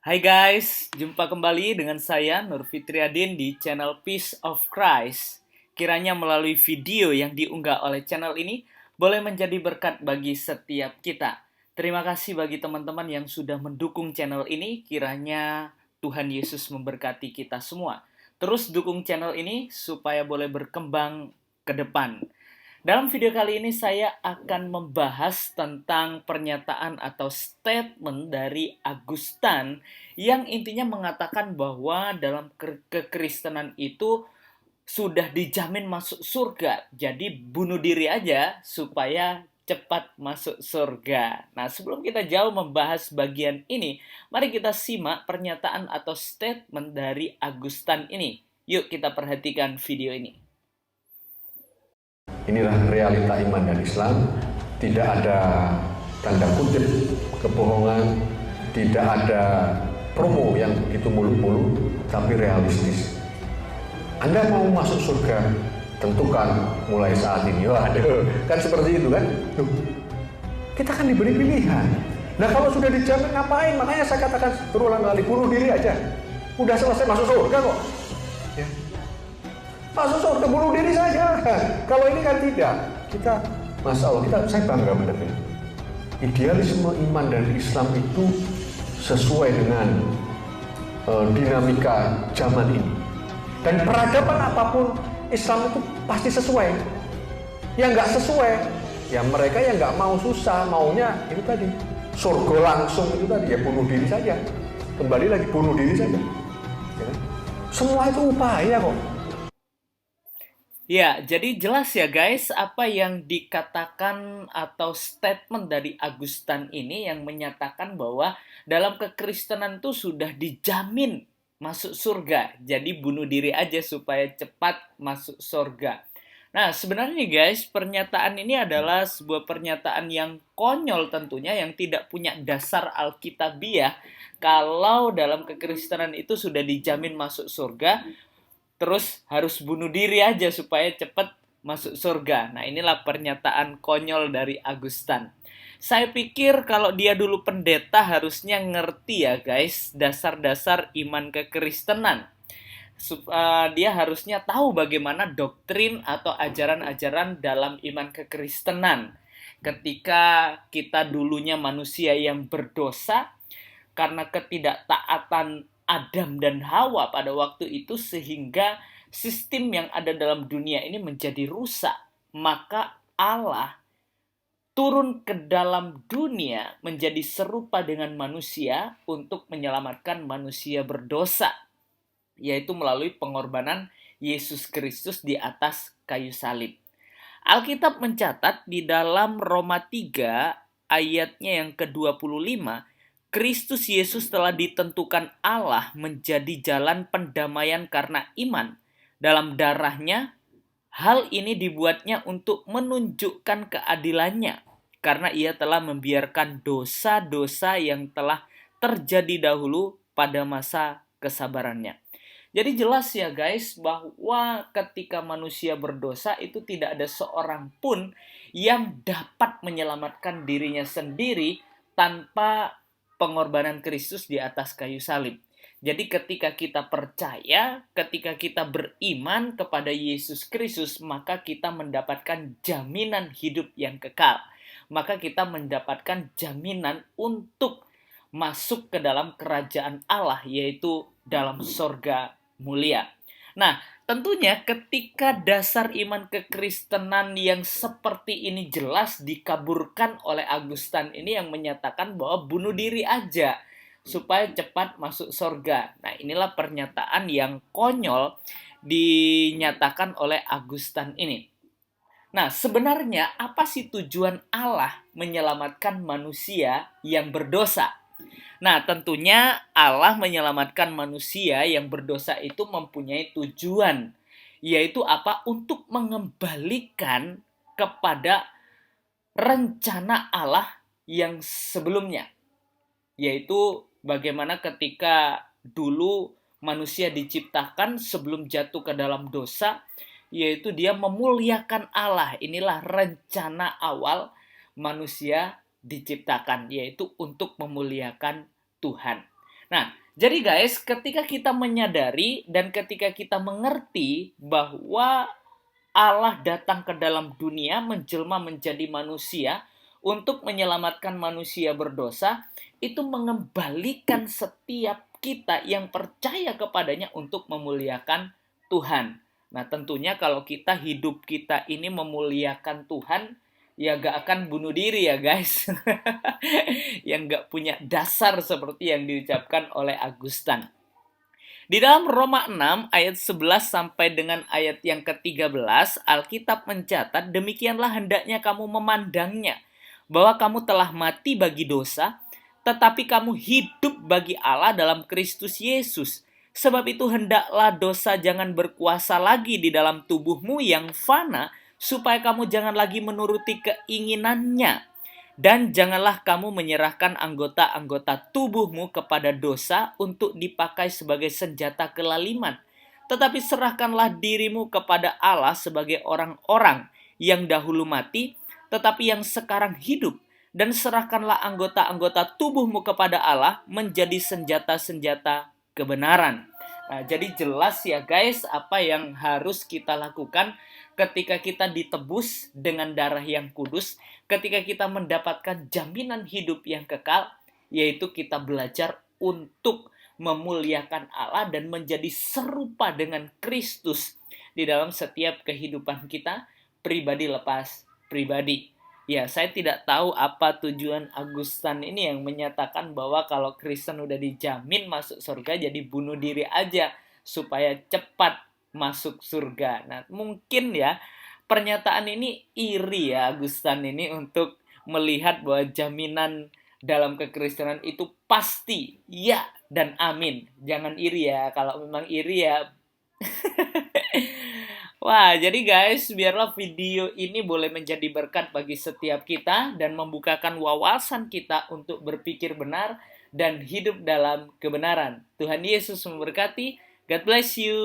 Hai guys, jumpa kembali dengan saya Nur Fitriadin di channel Peace of Christ. Kiranya melalui video yang diunggah oleh channel ini boleh menjadi berkat bagi setiap kita. Terima kasih bagi teman-teman yang sudah mendukung channel ini. Kiranya Tuhan Yesus memberkati kita semua. Terus dukung channel ini supaya boleh berkembang ke depan. Dalam video kali ini saya akan membahas tentang pernyataan atau statement dari Augustine yang intinya mengatakan bahwa dalam kekristenan itu sudah dijamin masuk surga. Jadi bunuh diri aja supaya cepat masuk surga. Nah, sebelum kita jauh membahas bagian ini, mari kita simak pernyataan atau statement dari Augustine ini. Yuk kita perhatikan video ini. Inilah realita iman dan Islam. Tidak ada tanda kutip kebohongan, tidak ada promo yang begitu muluk-muluk, tapi realistis. Anda mau masuk surga, tentukan mulai saat ini. Waduh, kan seperti itu kan? Tuh. Kita kan diberi pilihan. Nah kalau sudah dijamin ngapain? Makanya saya katakan berulang kali, bunuh diri aja. Udah selesai masuk surga kok. Ya. Masuk surga bunuh diri saja. Kalau ini kan tidak. Kita, Masya Allah, saya bangga benar ya. Idealisme iman dan Islam itu sesuai dengan dinamika zaman ini. Dan peradaban apapun Islam itu pasti sesuai. Yang nggak sesuai, ya mereka yang nggak mau susah, maunya itu tadi surga langsung itu tadi ya bunuh diri saja. Kembali lagi bunuh diri saja. Ya. Semua itu upaya kok. Ya, jadi jelas ya guys, apa yang dikatakan atau statement dari Augustine ini yang menyatakan bahwa dalam kekristenan itu sudah dijamin masuk surga. Jadi bunuh diri aja supaya cepat masuk surga. Nah, sebenarnya guys, pernyataan ini adalah sebuah pernyataan yang konyol tentunya, yang tidak punya dasar alkitabiah. Kalau dalam kekristenan itu sudah dijamin masuk surga, terus harus bunuh diri aja supaya cepat masuk surga. Nah, inilah pernyataan konyol dari Augustine. Saya pikir kalau dia dulu pendeta harusnya ngerti ya guys, dasar-dasar iman kekristenan. Dia harusnya tahu bagaimana doktrin atau ajaran-ajaran dalam iman kekristenan. Ketika kita dulunya manusia yang berdosa, karena ketidaktaatan Adam dan Hawa pada waktu itu sehingga sistem yang ada dalam dunia ini menjadi rusak. Maka Allah turun ke dalam dunia menjadi serupa dengan manusia untuk menyelamatkan manusia berdosa, yaitu melalui pengorbanan Yesus Kristus di atas kayu salib. Alkitab mencatat di dalam Roma 3 ayatnya yang ke-25, Kristus Yesus telah ditentukan Allah menjadi jalan pendamaian karena iman. Dalam darahnya, hal ini dibuatnya untuk menunjukkan keadilannya, karena ia telah membiarkan dosa-dosa yang telah terjadi dahulu pada masa kesabarannya. Jadi jelas ya guys, bahwa ketika manusia berdosa itu tidak ada seorang pun yang dapat menyelamatkan dirinya sendiri tanpa pengorbanan Kristus di atas kayu salib. Jadi ketika kita percaya, ketika kita beriman kepada Yesus Kristus, maka kita mendapatkan jaminan hidup yang kekal. Maka kita mendapatkan jaminan untuk masuk ke dalam kerajaan Allah, yaitu dalam sorga mulia. Nah, tentunya ketika dasar iman kekristenan yang seperti ini jelas dikaburkan oleh Augustine ini yang menyatakan bahwa bunuh diri aja supaya cepat masuk surga. Nah, inilah pernyataan yang konyol dinyatakan oleh Augustine ini. Nah, sebenarnya apa sih tujuan Allah menyelamatkan manusia yang berdosa? Nah, tentunya Allah menyelamatkan manusia yang berdosa itu mempunyai tujuan, yaitu apa? Untuk mengembalikan kepada rencana Allah yang sebelumnya, yaitu bagaimana ketika dulu manusia diciptakan sebelum jatuh ke dalam dosa, yaitu dia memuliakan Allah. Inilah rencana awal manusia diciptakan, yaitu untuk memuliakan Tuhan. Nah, jadi guys, ketika kita menyadari dan ketika kita mengerti bahwa Allah datang ke dalam dunia menjelma menjadi manusia untuk menyelamatkan manusia berdosa, itu mengembalikan setiap kita yang percaya kepadanya untuk memuliakan Tuhan. Nah, tentunya kalau hidup kita ini memuliakan Tuhan, ya gak akan bunuh diri ya guys. Yang gak punya dasar seperti yang diucapkan oleh Agustan. Di dalam Roma 6 ayat 11 sampai dengan ayat yang ke-13, Alkitab mencatat, demikianlah hendaknya kamu memandangnya, bahwa kamu telah mati bagi dosa, tetapi kamu hidup bagi Allah dalam Kristus Yesus. Sebab itu hendaklah dosa jangan berkuasa lagi di dalam tubuhmu yang fana, supaya kamu jangan lagi menuruti keinginannya. Dan janganlah kamu menyerahkan anggota-anggota tubuhmu kepada dosa untuk dipakai sebagai senjata kelaliman. Tetapi serahkanlah dirimu kepada Allah sebagai orang-orang yang dahulu mati, tetapi yang sekarang hidup. Dan serahkanlah anggota-anggota tubuhmu kepada Allah menjadi senjata-senjata kebenaran. Nah, jadi jelas ya guys apa yang harus kita lakukan ketika kita ditebus dengan darah yang kudus, ketika kita mendapatkan jaminan hidup yang kekal, yaitu kita belajar untuk memuliakan Allah dan menjadi serupa dengan Kristus di dalam setiap kehidupan kita, pribadi lepas pribadi. Ya, saya tidak tahu apa tujuan Agustan ini yang menyatakan bahwa kalau Kristen udah dijamin masuk surga, jadi bunuh diri aja supaya cepat masuk surga. Nah, mungkin ya pernyataan ini iri ya Agustan ini untuk melihat bahwa jaminan dalam kekristenan itu pasti ya dan amin. Jangan iri ya, kalau memang iri ya. Wah, jadi guys, biarlah video ini boleh menjadi berkat bagi setiap kita dan membukakan wawasan kita untuk berpikir benar dan hidup dalam kebenaran. Tuhan Yesus memberkati. God bless you.